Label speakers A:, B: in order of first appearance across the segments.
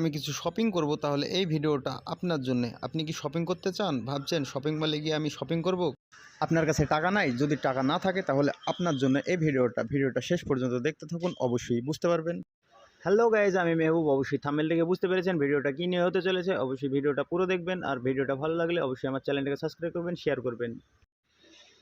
A: আমি কিছু শপিং করব, তাহলে এই ভিডিওটা আপনার জন্যে। আপনি কি শপিং করতে চান? ভাবছেন শপিং মলে গিয়ে আমি শপিং করব? আপনার কাছে টাকা নাই? যদি টাকা না থাকে তাহলে আপনার জন্য এই ভিডিওটা শেষ পর্যন্ত দেখতে থাকুন, অবশ্যই বুঝতে পারবেন। হ্যালো গাইজ, আমি মেহবুব। অবশ্যই থাম্বনেল থেকে বুঝতে পেরেছেন ভিডিওটা কী নিয়ে হতে চলেছে। অবশ্যই ভিডিওটা পুরো দেখবেন, আর ভিডিওটা ভালো লাগলে অবশ্যই আমার চ্যানেলটাকে সাবস্ক্রাইব করবেন, শেয়ার করবেন।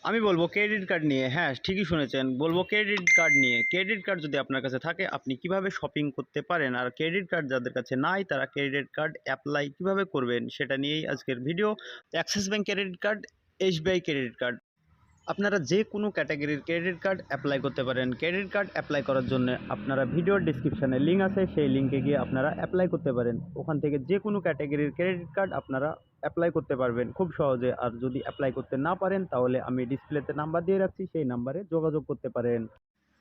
A: আমি বলবো ক্রেডিট কার্ড নিয়ে। হ্যাঁ, ঠিকই শুনেছেন, বলবো ক্রেডিট কার্ড নিয়ে। ক্রেডিট কার্ড যদি আপনার কাছে থাকে আপনি কিভাবে শপিং করতে পারেন, আর ক্রেডিট কার্ড যাদের কাছে নাই তারা ক্রেডিট কার্ড অ্যাপ্লাই কিভাবে করবেন সেটা নিয়েই আজকের video. Axis bank credit card, SBI credit card, আপনারা যে কোনো ক্যাটাগরির ক্রেডিট কার্ড অ্যাপ্লাই করতে পারেন। ক্রেডিট কার্ড অ্যাপ্লাই করার জন্য আপনারা ভিডিওর ডিসক্রিপশানে লিঙ্ক আছে, সেই লিঙ্কে গিয়ে আপনারা অ্যাপ্লাই করতে পারেন। ওখান থেকে যে কোনো ক্যাটাগরির ক্রেডিট কার্ড আপনারা অ্যাপ্লাই করতে পারবেন খুব সহজে। আর যদি অ্যাপ্লাই করতে না পারেন তাহলে আমি ডিসপ্লেতে নাম্বার দিয়ে রাখছি, সেই নাম্বারে যোগাযোগ করতে পারেন।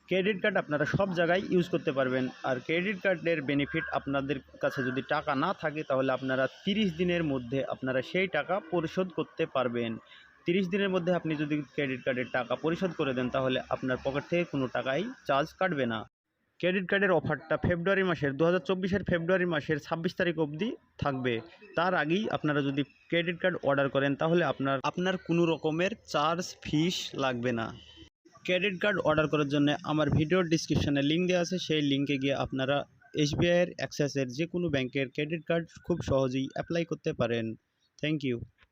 A: ক্রেডিট কার্ড আপনারা সব জায়গায় ইউজ করতে পারবেন। আর ক্রেডিট কার্ডের বেনিফিট, আপনাদের কাছে যদি টাকা না থাকে তাহলে আপনারা 30 দিনের মধ্যে আপনারা সেই টাকা পরিশোধ করতে পারবেন। 30 দিনের মধ্যে আপনি যদি ক্রেডিট কার্ডের টাকা পরিশোধ করে দেন তাহলে আপনার পকেট থেকে কোনো টাকাই চার্জ কাটবে না। ক্রেডিট কার্ডের অফারটা ফেব্রুয়ারি মাসের 2024-এর ফেব্রুয়ারি মাসের 26 তারিখ অবধি থাকবে। তার আগেই আপনারা যদি ক্রেডিট কার্ড অর্ডার করেন তাহলে আপনার কোনো রকমের চার্জ ফিস লাগবে না। ক্রেডিট কার্ড অর্ডার করার জন্য আমার ভিডিওর ডিসক্রিপশানে লিঙ্ক দেওয়া আছে, সেই লিঙ্কে গিয়ে আপনারা এসবিআইয়ের, অ্যাক্সিসের যে কোনো ব্যাংকের ক্রেডিট কার্ড খুব সহজেই অ্যাপ্লাই করতে পারেন। Thank you.